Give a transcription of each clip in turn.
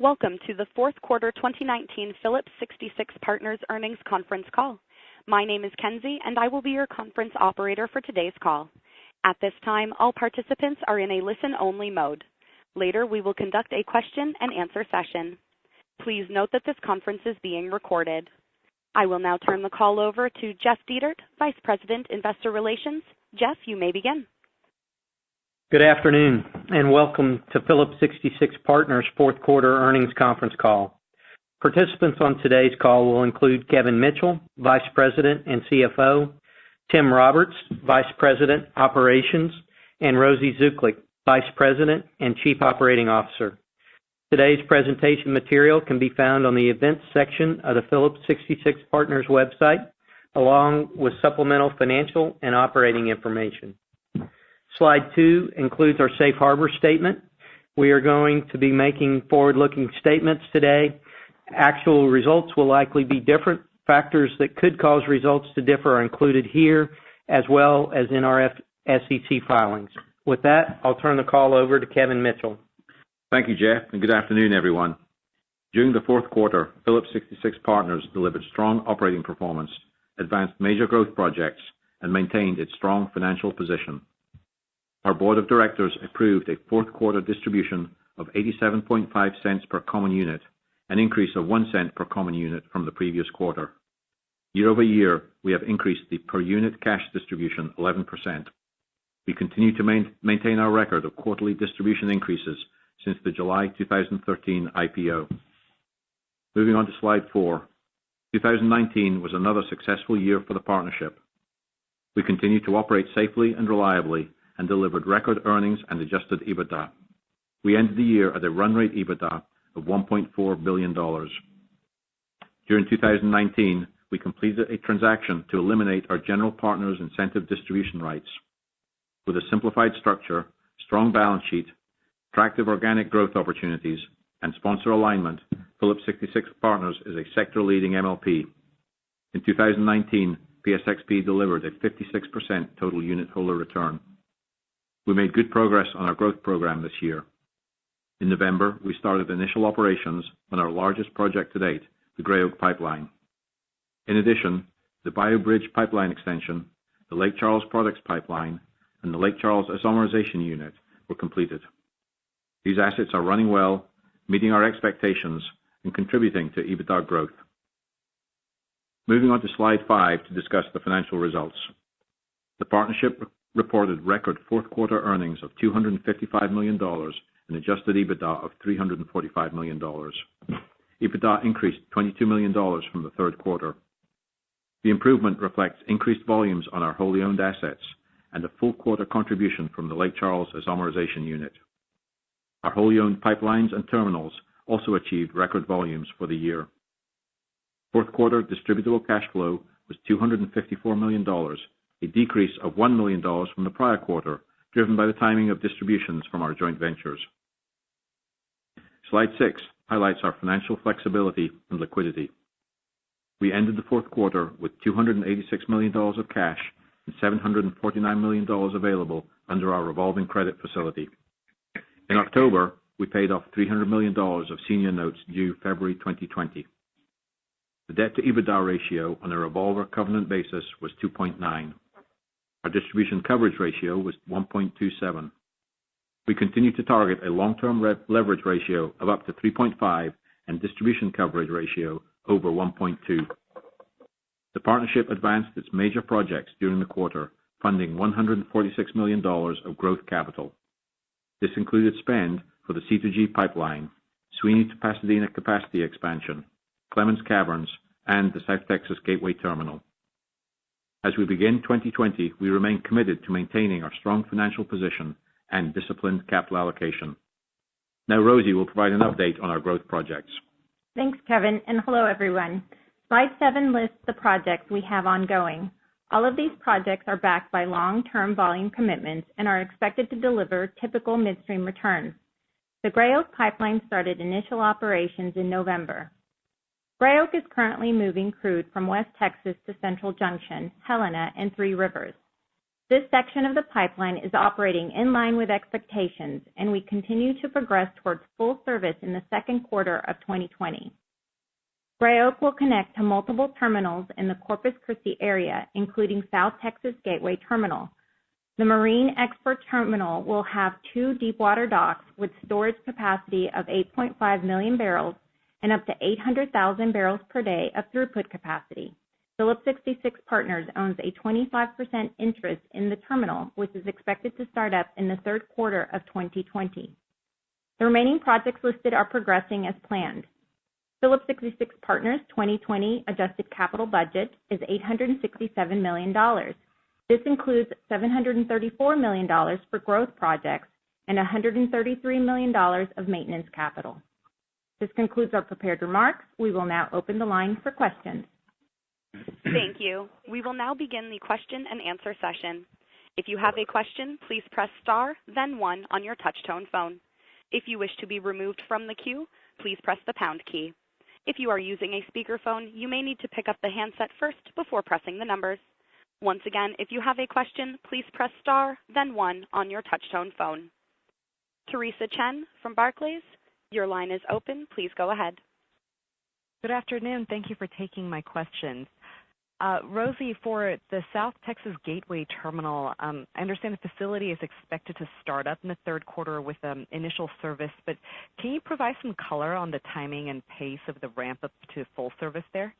Welcome to the fourth quarter 2019 Phillips 66 Partners Earnings Conference Call. My name is Kenzie, and I will be your conference operator for today's call. At this time, all participants are in a listen-only mode. Later, we will conduct a question-and-answer session. Please note that this conference is being recorded. I will now turn the call over to Jeff Dietert, Vice President, Investor Relations. Jeff, you may begin. Good afternoon, and welcome to Phillips 66 Partners' fourth quarter earnings conference call. Participants on today's call will include Kevin Mitchell, Vice President and CFO, Tim Roberts, Vice President, Operations, and Rosie Zuklic, Vice President and Chief Operating Officer. Today's presentation material can be found on the events section of the Phillips 66 Partners website, along with supplemental financial and operating information. Slide 2 includes our safe harbor statement. We are going to be making forward-looking statements today. Actual results will likely be different. Factors that could cause results to differ are included here, as well as in our SEC filings. With that, I'll turn the call over to Kevin Mitchell. Thank you, Jeff, and good afternoon, everyone. During the fourth quarter, Phillips 66 Partners delivered strong operating performance, advanced major growth projects, and maintained its strong financial position. Our board of directors approved a fourth quarter distribution of 87.5 cents per common unit, an increase of 1 cent per common unit from the previous quarter. Year over year, we have increased the per unit cash distribution 11%. We continue to maintain our record of quarterly distribution increases since the July 2013 IPO. Moving on to slide 4. 2019 was another successful year for the partnership. We continue to operate safely and reliably and delivered record earnings and adjusted EBITDA. We ended the year at a run rate EBITDA of $1.4 billion. During 2019, we completed a transaction to eliminate our general partner's incentive distribution rights. With a simplified structure, strong balance sheet, attractive organic growth opportunities, and sponsor alignment, Phillips 66 Partners is a sector-leading MLP. In 2019, PSXP delivered a 56% total unit holder return. We made good progress on our growth program this year. In November, we started initial operations on our largest project to date, the Gray Oak Pipeline. In addition, the Bayou Bridge Pipeline Extension, the Lake Charles Products Pipeline, and the Lake Charles Isomerization Unit were completed. These assets are running well, meeting our expectations, and contributing to EBITDA growth. Moving on to slide 5 to discuss the financial results. The partnership reported record fourth quarter earnings of $255 million and adjusted EBITDA of $345 million. EBITDA increased $22 million from the third quarter. The improvement reflects increased volumes on our wholly owned assets and a full quarter contribution from the Lake Charles Isomerization Unit. Our wholly owned pipelines and terminals also achieved record volumes for the year. Fourth quarter distributable cash flow was $254 million, a decrease of $1 million from the prior quarter, driven by the timing of distributions from our joint ventures. Slide 6 highlights our financial flexibility and liquidity. We ended the fourth quarter with $286 million of cash and $749 million available under our revolving credit facility. In October, we paid off $300 million of senior notes due February 2020. The debt-to-EBITDA ratio on a revolver covenant basis was 2.9. Our distribution coverage ratio was 1.27. We continue to target a long-term leverage ratio of up to 3.5 and distribution coverage ratio over 1.2. The partnership advanced its major projects during the quarter, funding $146 million of growth capital. This included spend for the C2G pipeline, Sweeney to Pasadena capacity expansion, Clemens Caverns, and the South Texas Gateway Terminal. As we begin 2020, we remain committed to maintaining our strong financial position and disciplined capital allocation. Now Rosie will provide an update on our growth projects. Thanks, Kevin, and hello, everyone. Slide 7 lists the projects we have ongoing. All of these projects are backed by long-term volume commitments and are expected to deliver typical midstream returns. The Gray Oak Pipeline started initial operations in November. Gray Oak is currently moving crude from West Texas to Central Junction, Helena, and Three Rivers. This section of the pipeline is operating in line with expectations, and we continue to progress towards full service in the second quarter of 2020. Gray Oak will connect to multiple terminals in the Corpus Christi area, including South Texas Gateway Terminal. The Marine Export Terminal will have 2 deepwater docks with storage capacity of 8.5 million barrels and up to 800,000 barrels per day of throughput capacity. Phillips 66 Partners owns a 25% interest in the terminal, which is expected to start up in the third quarter of 2020. The remaining projects listed are progressing as planned. Phillips 66 Partners' 2020 adjusted capital budget is $867 million. This includes $734 million for growth projects and $133 million of maintenance capital. This concludes our prepared remarks. We will now open the line for questions. Thank you. We will now begin the question and answer session. If you have a question, please press star, then 1 on your touch-tone phone. If you wish to be removed from the queue, please press the pound key. If you are using a speakerphone, you may need to pick up the handset first before pressing the numbers. Once again, if you have a question, please press star, then 1 on your touch-tone phone. Teresa Chen from Barclays, your line is open. Please go ahead. Good afternoon. Thank you for taking my questions. Rosie, for the South Texas Gateway Terminal, I understand the facility is expected to start up in the third quarter with initial service, but can you provide some color on the timing and pace of the ramp up to full service there?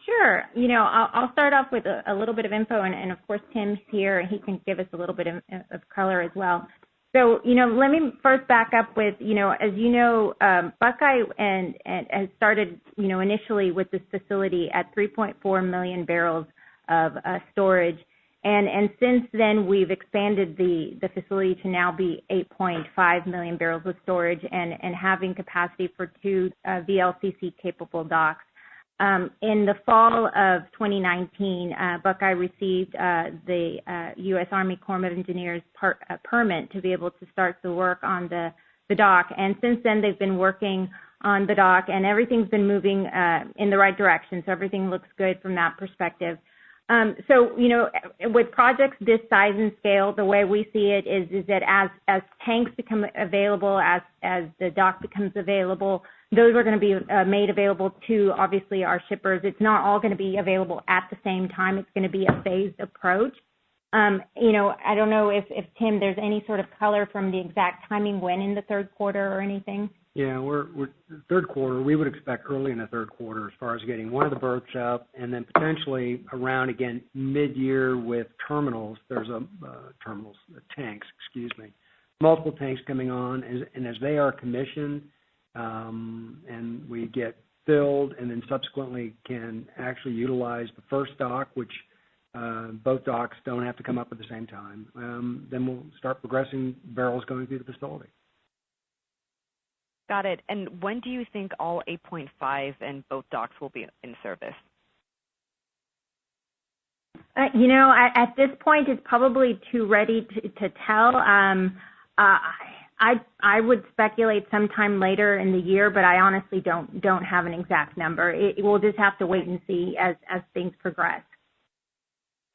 Sure. I'll start off with a little bit of info, and of course Tim's here, and he can give us a little bit of color as well. So, let me first back up with, as you know, Buckeye has started, initially with this facility at 3.4 million barrels of storage. And since then, we've expanded the facility to now be 8.5 million barrels of storage and having capacity for 2 VLCC-capable docks. In the fall of 2019, Buckeye received the U.S. Army Corps of Engineers permit to be able to start the work on the dock. And since then, they've been working on the dock, and everything's been moving in the right direction. So everything looks good from that perspective. With projects this size and scale, the way we see it is that as tanks become available, as the dock becomes available, those are going to be made available to, obviously, our shippers. It's not all going to be available at the same time. It's going to be a phased approach. I don't know if Tim, there's any sort of color from the exact timing when in the third quarter or anything. Yeah, we're third quarter. We would expect early in the third quarter as far as getting one of the berths up, and then potentially around again mid-year with terminals. There's tanks, multiple tanks coming on, and as they are commissioned, and we get filled, and then subsequently can actually utilize the first dock, which both docks don't have to come up at the same time. Then we'll start progressing barrels going through the facility. Got it. And when do you think all 8.5 and both docks will be in service? At this point, it's probably too ready to tell. I would speculate sometime later in the year, but I honestly don't have an exact number. We'll just have to wait and see as things progress.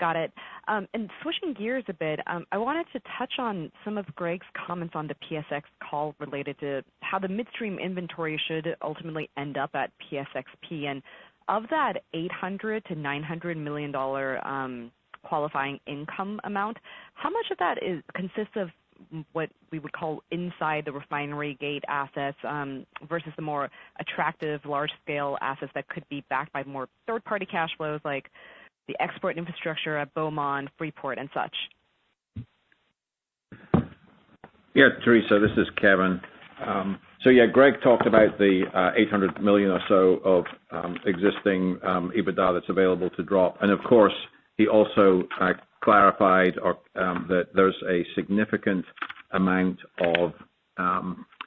Got it. And switching gears a bit, I wanted to touch on some of Greg's comments on the PSX call related to how the midstream inventory should ultimately end up at PSXP. And of that $800 to $900 million qualifying income amount, how much of that consists of what we would call inside the refinery gate assets versus the more attractive large-scale assets that could be backed by more third-party cash flows like the export infrastructure at Beaumont, Freeport, and such? Yeah, Teresa, this is Kevin. Greg talked about the $800 million or so of existing EBITDA that's available to drop. And of course, he also clarified that there's a significant amount of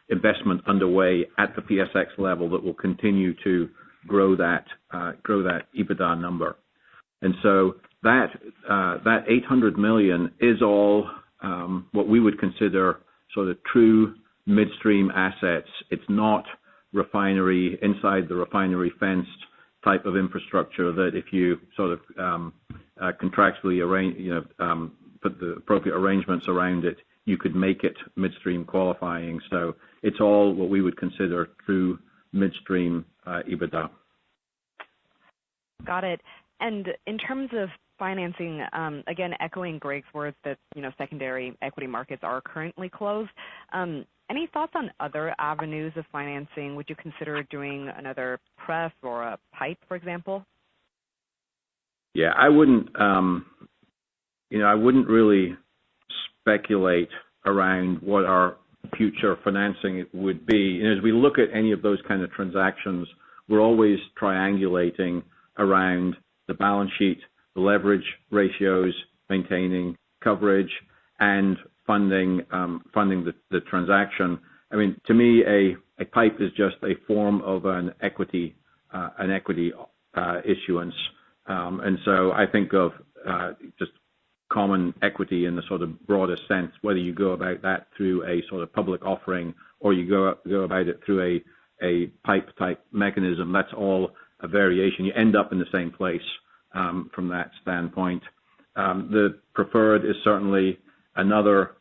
investment underway at the PSX level that will continue to grow that EBITDA number. And so that $800 million is all what we would consider sort of true midstream assets. It's not refinery, inside the refinery fenced type of infrastructure that if you sort of contractually put the appropriate arrangements around it, you could make it midstream qualifying. So it's all what we would consider true midstream EBITDA. Got it. And in terms of financing, again, echoing Greg's words that, secondary equity markets are currently closed. Any thoughts on other avenues of financing? Would you consider doing another pref or a pipe, for example? Yeah, I wouldn't really speculate around what our future financing would be. And as we look at any of those kind of transactions, we're always triangulating around the balance sheet, the leverage ratios, maintaining coverage, and funding the transaction. I mean, to me, a pipe is just a form of an equity issuance, and so I think of just common equity in the sort of broadest sense. Whether you go about that through a sort of public offering or you go about it through a pipe type mechanism, that's all a variation. You end up in the same place from that standpoint. The preferred is certainly another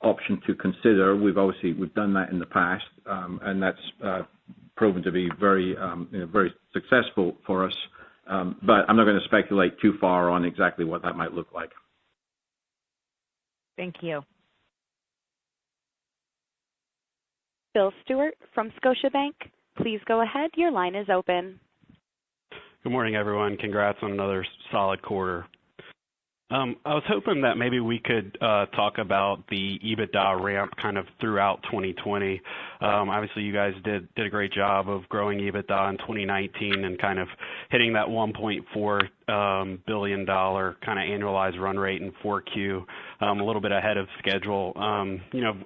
option to consider. We've done that in the past, and that's proven to be very successful for us. But I'm not going to speculate too far on exactly what that might look like. Thank you. Bill Stewart from Scotiabank, please go ahead. Your line is open. Good morning, everyone. Congrats on another solid quarter. I was hoping that maybe we could talk about the EBITDA ramp kind of throughout 2020. Obviously, you guys did a great job of growing EBITDA in 2019 and kind of hitting that $1.4 billion kind of annualized run rate in 4Q, a little bit ahead of schedule.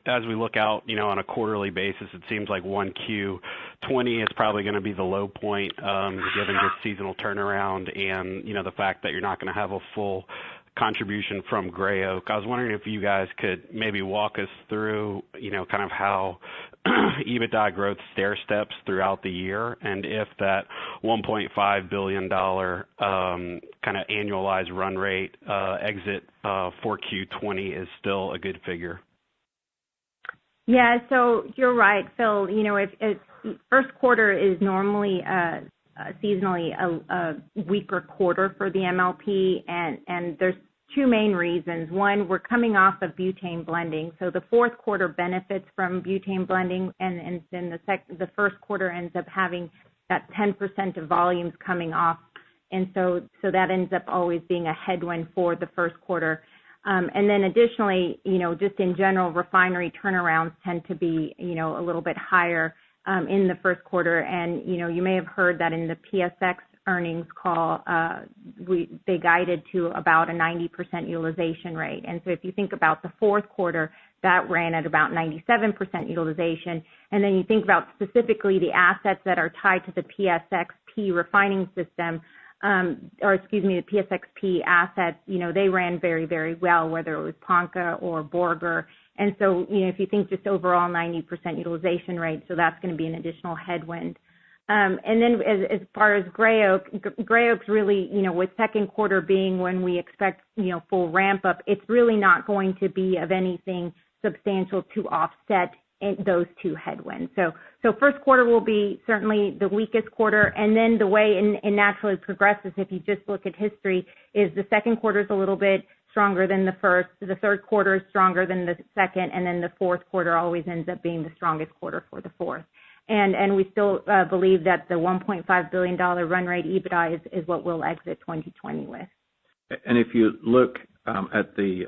As we look out, on a quarterly basis, it seems like 1Q 20 is probably going to be the low point, given just seasonal turnaround and, the fact that you're not going to have a full contribution from Gray Oak. I was wondering if you guys could maybe walk us through, kind of how EBITDA growth stair steps throughout the year, and if that $1.5 billion kind of annualized run rate exit 4Q 20 is still a good figure. Yeah, so you're right, Phil. If first quarter is normally seasonally a weaker quarter for the MLP, and there's two main reasons. One, we're coming off of butane blending, so the fourth quarter benefits from butane blending, and then the first quarter ends up having that 10% of volumes coming off, and so that ends up always being a headwind for the first quarter. And then additionally, just in general, refinery turnarounds tend to be, a little bit higher in the first quarter. And, you may have heard that in the PSX earnings call, they guided to about a 90% utilization rate. And so if you think about the fourth quarter, that ran at about 97% utilization. And then you think about specifically the assets that are tied to the PSXP refining system, the PSXP assets, they ran very, very well, whether it was Ponca or Borger. And so, if you think just overall 90% utilization rate, so that's going to be an additional headwind. And then as far as Gray Oak's really, with second quarter being when we expect, full ramp up, it's really not going to be of anything substantial to offset those two headwinds. So first quarter will be certainly the weakest quarter, and then the way it naturally progresses, if you just look at history, is the second quarter is a little bit stronger than the first, the third quarter is stronger than the second, and then the fourth quarter always ends up being the strongest quarter for the fourth. And we still believe that the $1.5 billion run rate EBITDA is what we'll exit 2020 with. And if you look at the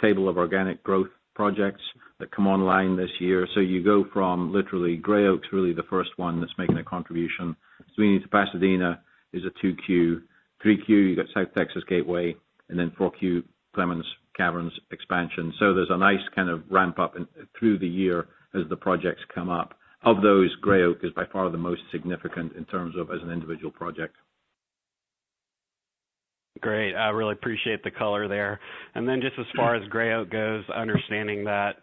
table of organic growth projects that come online this year, so you go from literally Gray Oak's really the first one that's making a contribution. Sweeney to Pasadena is a 2Q. 3Q, you got South Texas Gateway, and then 4Q, Clemens Caverns expansion. So there's a nice kind of ramp up through the year as the projects come up. Of those, Gray Oak is by far the most significant in terms of as an individual project. Great. I really appreciate the color there. And then just as far as Gray Oak goes, understanding that,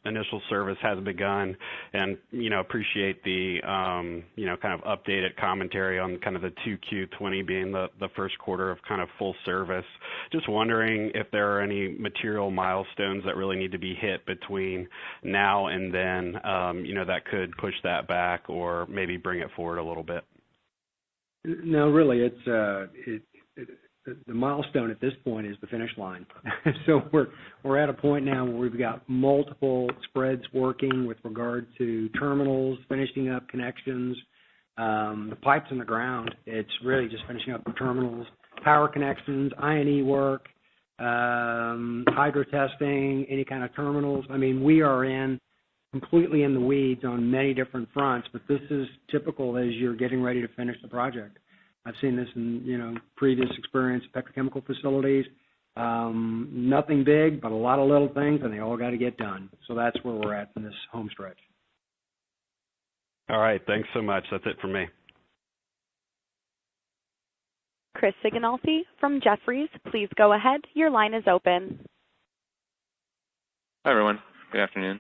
initial service has begun and, appreciate the, kind of updated commentary on kind of the 2Q20 being the first quarter of kind of full service. Just wondering if there are any material milestones that really need to be hit between now and then, that could push that back or maybe bring it forward a little bit. No, really, it's the milestone at this point is the finish line. So we're at a point now where we've got multiple spreads working with regard to terminals, finishing up connections, the pipes in the ground. It's really just finishing up the terminals, power connections, I&E work, hydro testing, any kind of terminals. I mean, we are completely in the weeds on many different fronts, but this is typical as you're getting ready to finish the project. I've seen this in, previous experience, petrochemical facilities. Nothing big, but a lot of little things, and they all got to get done. So that's where we're at in this home stretch. All right. Thanks so much. That's it for me. Chris Siganolfi from Jefferies, please go ahead. Your line is open. Hi, everyone. Good afternoon.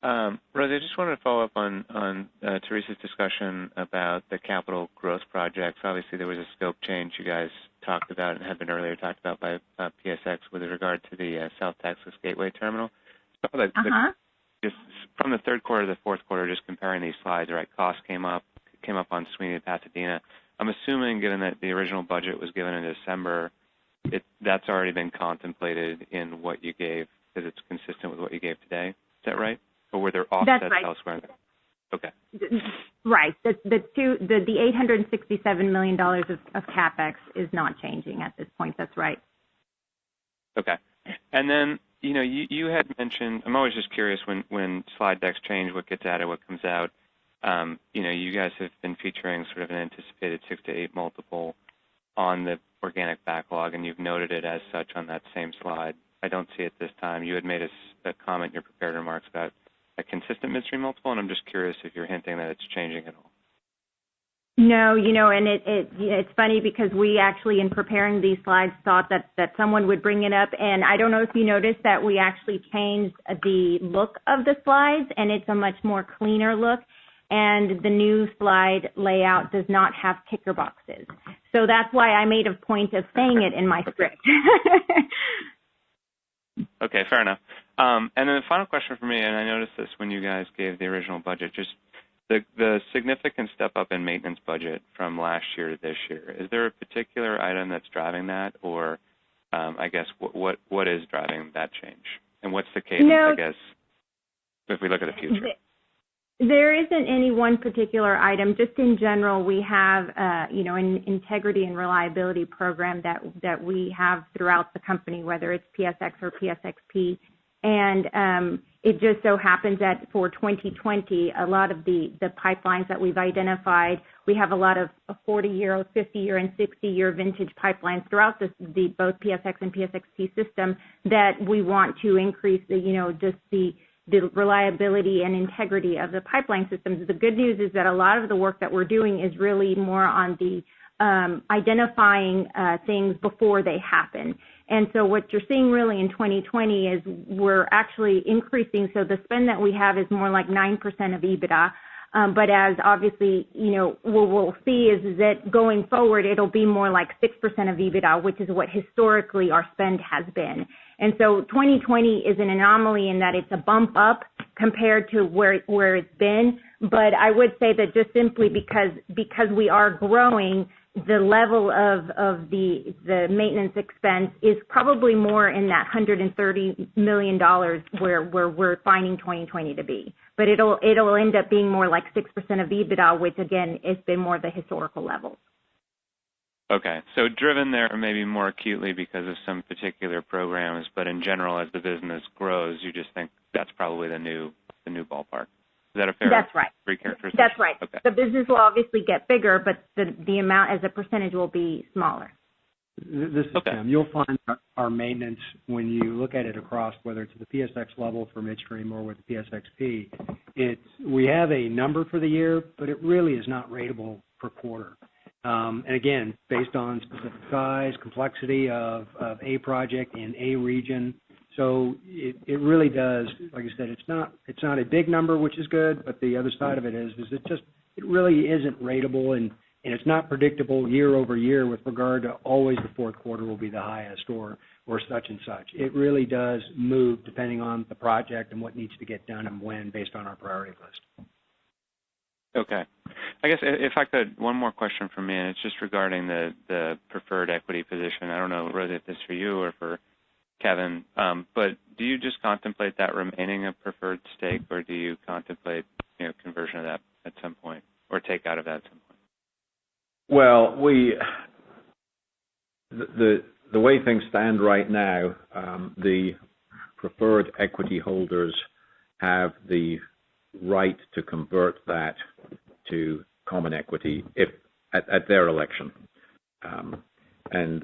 Rosie, I just wanted to follow up on Teresa's discussion about the capital growth projects. Obviously, there was a scope change you guys talked about and had been earlier talked about by PSX with regard to the South Texas Gateway Terminal. So just from the third quarter to the fourth quarter, just comparing these slides, right? Cost came up on Sweeney to Pasadena. I'm assuming, given that the original budget was given in December, that's already been contemplated in what you gave because it's consistent with what you gave today. Is that right? Or were there offsets elsewhere? Okay. Right. The $867 million of CapEx is not changing at this point. That's right. Okay. And then, you had mentioned, I'm always just curious when slide decks change, what gets added, what comes out. You guys have been featuring sort of an anticipated 6 to 8 multiple on the organic backlog, and you've noted it as such on that same slide. I don't see it this time. You had made a comment in your prepared remarks about a consistent midstream multiple, and I'm just curious if you're hinting that it's changing at all. No, and it's funny because we actually, in preparing these slides, thought that someone would bring it up, and I don't know if you noticed that we actually changed the look of the slides, and it's a much more cleaner look, and the new slide layout does not have ticker boxes. So that's why I made a point of saying it in my script. Okay, fair enough. And then the final question for me, and I noticed this when you guys gave the original budget, just the significant step up in maintenance budget from last year to this year. Is there a particular item that's driving that, or I guess what is driving that change? And what's the cadence, I guess, if we look at the future? There isn't any one particular item. Just in general, we have, an integrity and reliability program that we have throughout the company, whether it's PSX or PSXP. And it just so happens that for 2020, a lot of the pipelines that we've identified, we have a lot of 40-year, 50-year, and 60-year vintage pipelines throughout the both PSX and PSXP system that we want to increase the reliability and integrity of the pipeline systems. The good news is that a lot of the work that we're doing is really more on the identifying things before they happen. And so what you're seeing really in 2020 is we're actually increasing. So the spend that we have is more like 9% of EBITDA. But as obviously, what we'll see is that going forward, it'll be more like 6% of EBITDA, which is what historically our spend has been. And so 2020 is an anomaly in that it's a bump up compared to where it's been. But I would say that just simply because we are growing, the level of the maintenance expense is probably more in that $130 million where we're finding 2020 to be. But it'll end up being more like 6% of EBITDA, which again has been more the historical level. Okay, so driven there maybe more acutely because of some particular programs, but in general, as the business grows, you just think that's probably the new ballpark. Is that a fair recharacterization? That's right. Okay. The business will obviously get bigger, but the amount as a percentage will be smaller. This is Tim. You'll find our maintenance, when you look at it across, whether it's at the PSX level for midstream or with the PSXP, we have a number for the year, but it really is not ratable per quarter. And again, based on specific size, complexity of a project in a region. So it really does, like I said, it's not a big number, which is good, but the other side of it is it really isn't ratable, and it's not predictable year over year with regard to always the fourth quarter will be the highest or such and such. It really does move depending on the project and what needs to get done and when based on our priority list. Okay. I guess if I could, one more question from me, and it's just regarding the preferred equity position. I don't know, Rosa, if this is for you or for Kevin, but do you just contemplate that remaining a preferred stake, or do you contemplate conversion of that at some point, or take out of that at some point? Well, the way things stand right now, the preferred equity holders have the right to convert that to common equity if at their election, and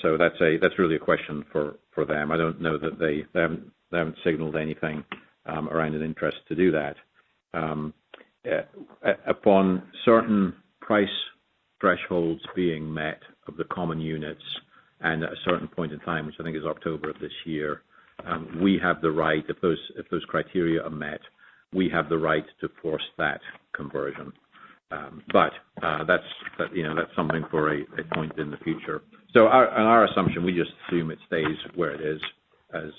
so that's really a question for them. I don't know that they haven't signaled anything around an interest to do that. Upon certain price thresholds being met of the common units, and at a certain point in time, which I think is October of this year, we have the right, if those criteria are met, we have the right to force that conversion. But that's something for a point in the future. So our assumption, we just assume it stays where it is as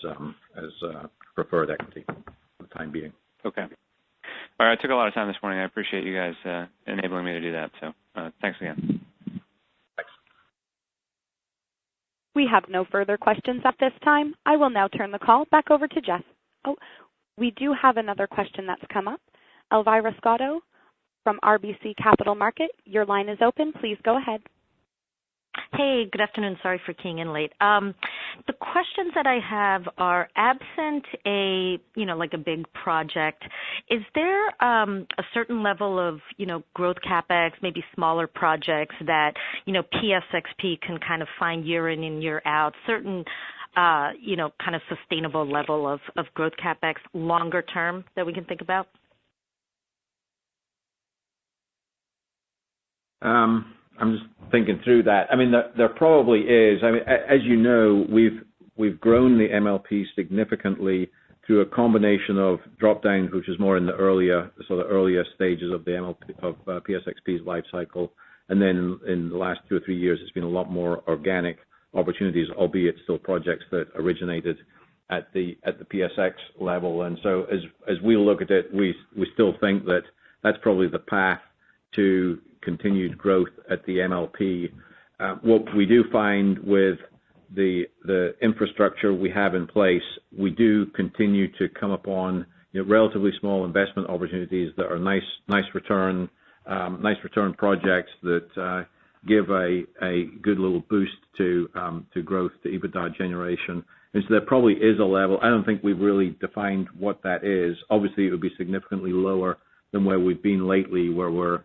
preferred equity for the time being. Okay. All right. I took a lot of time this morning. I appreciate you guys enabling me to do that. So thanks again. Thanks. We have no further questions at this time. I will now turn the call back over to Jeff. Oh, we do have another question that's come up. Elvira Scotto from RBC Capital Market, your line is open. Please go ahead. Hey, good afternoon. Sorry for keying in late. The questions that I have are, absent a big project, is there a certain level of, growth CapEx, maybe smaller projects that, PSXP can kind of find year in and year out, certain, kind of sustainable level of growth CapEx longer term that we can think about? I'm just thinking through that. I mean, there probably is. I mean, as you know, we've grown the MLP significantly through a combination of drop downs, which is more in the earlier stages of the MLP of PSXP's life cycle, and then in the last 2 or 3 years, it's been a lot more organic opportunities, albeit still projects that originated at the PSX level. And so as we look at it, we still think that that's probably the path to continued growth at the MLP. What we do find with the infrastructure we have in place, we do continue to come upon relatively small investment opportunities that are nice return projects that give a good little boost to growth, to EBITDA generation. And so there probably is a level. I don't think we've really defined what that is. Obviously, it would be significantly lower than where we've been lately, where we're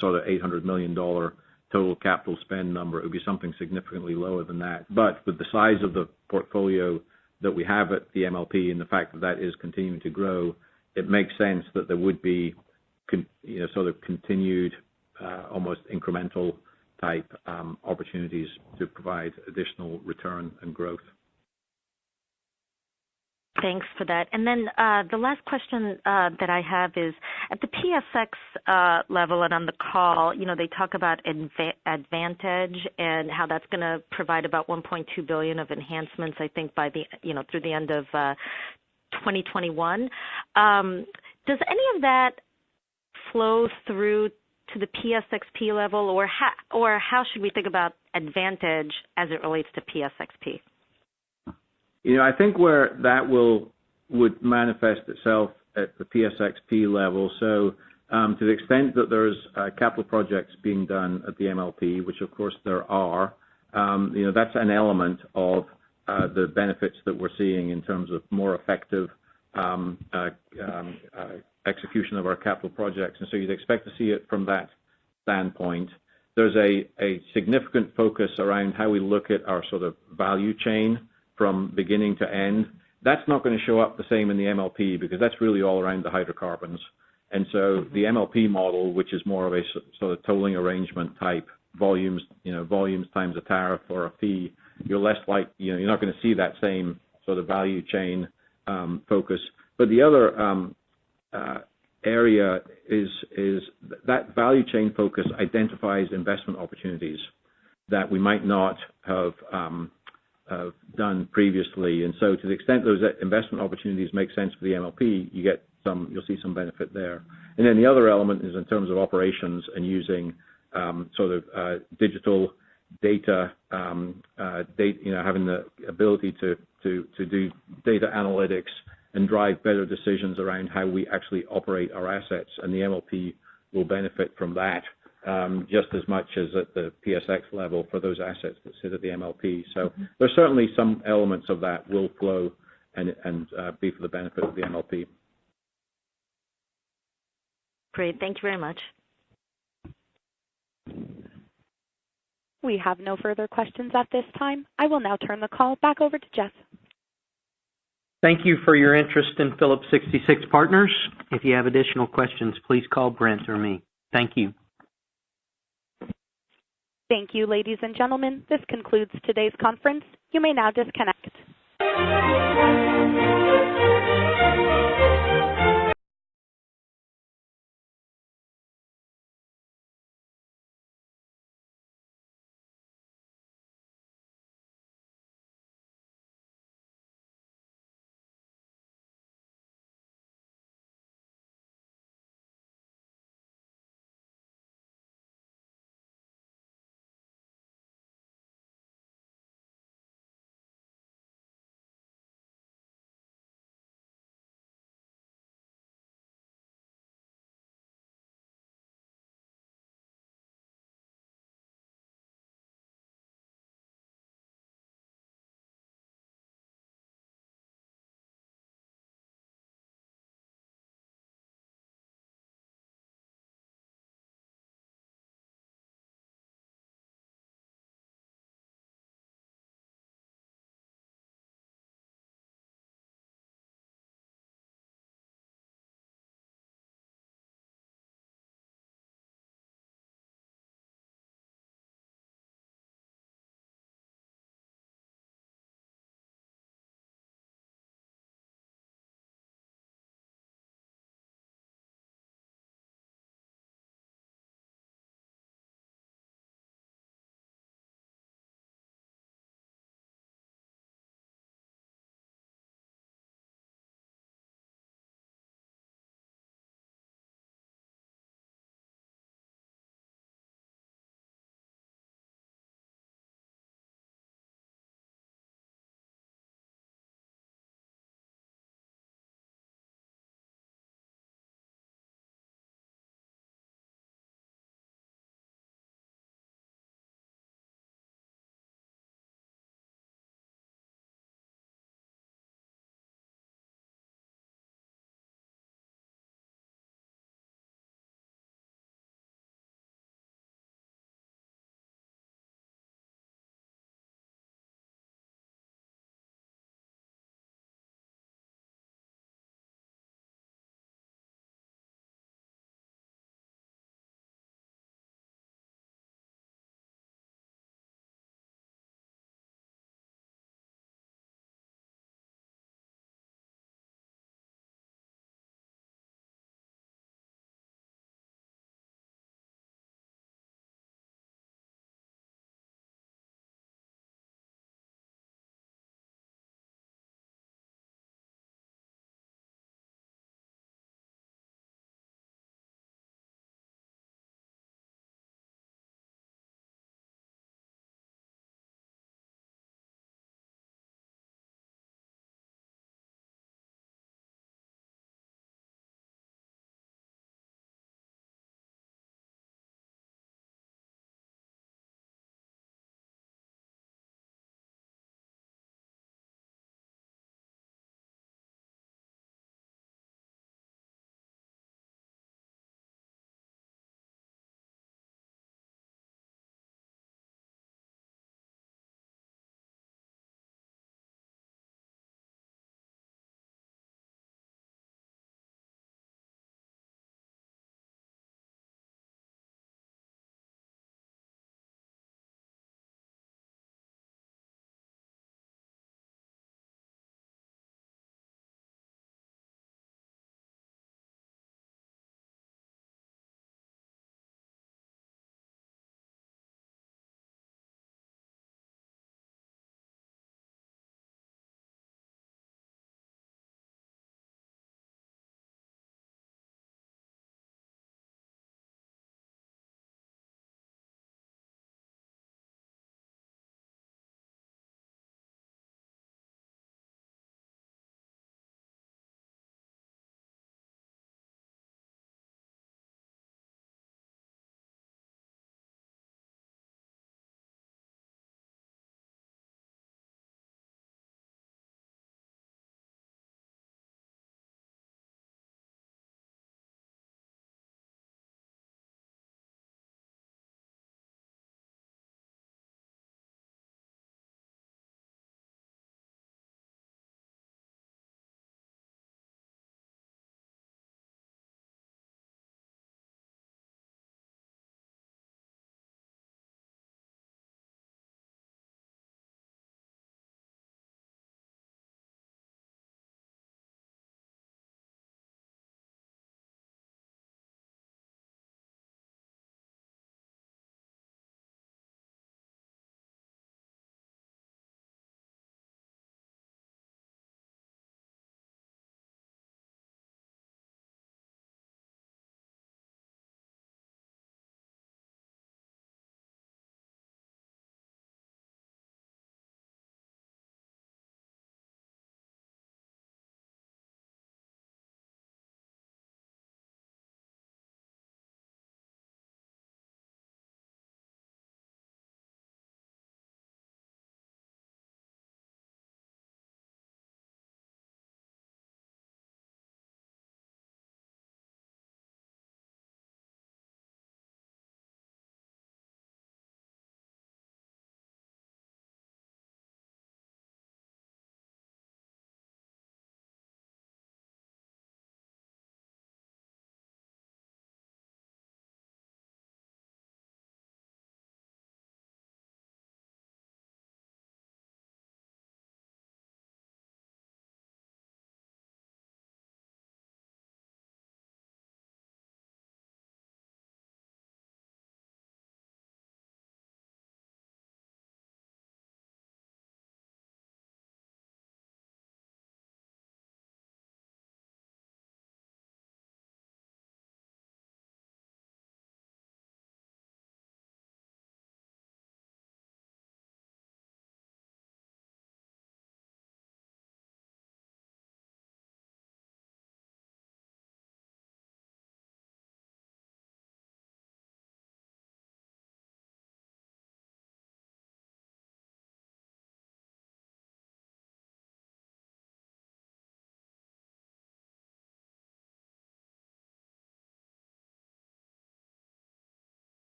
sort of $800 million total capital spend number. It would be something significantly lower than that. But with the size of the portfolio that we have at the MLP and the fact that that is continuing to grow, it makes sense that there would be sort of continued, almost incremental type opportunities to provide additional return and growth. Thanks for that. And then the last question that I have is, at the PSX level and on the call, they talk about Advantage and how that's going to provide about $1.2 billion of enhancements, I think, by through the end of 2021. Does any of that flow through to the PSXP level, or how should we think about Advantage as it relates to PSXP? I think where that would manifest itself at the PSXP level. So to the extent that there's capital projects being done at the MLP, which of course there are, that's an element of the benefits that we're seeing in terms of more effective execution of our capital projects. And so you'd expect to see it from that standpoint. There's a significant focus around how we look at our sort of value chain from beginning to end. That's not going to show up the same in the MLP because that's really all around the hydrocarbons. And so the MLP model, which is more of a sort of tolling arrangement type, volumes times a tariff or a fee, you're less like, you're not going to see that same sort of value chain focus. But the other area is that value chain focus identifies investment opportunities that we might not have done previously. And so to the extent those investment opportunities make sense for the MLP, you'll see some benefit there. And then the other element is in terms of operations and using digital data, having the ability to do data analytics and drive better decisions around how we actually operate our assets. And the MLP will benefit from that just as much as at the PSX level for those assets that sit at the MLP. So there's certainly some elements of that will flow and be for the benefit of the MLP. Great. Thank you very much. We have no further questions at this time. I will now turn the call back over to Jeff. Thank you for your interest in Phillips 66 Partners. If you have additional questions, please call Brent or me. Thank you. Thank you, ladies and gentlemen. This concludes today's conference. You may now disconnect.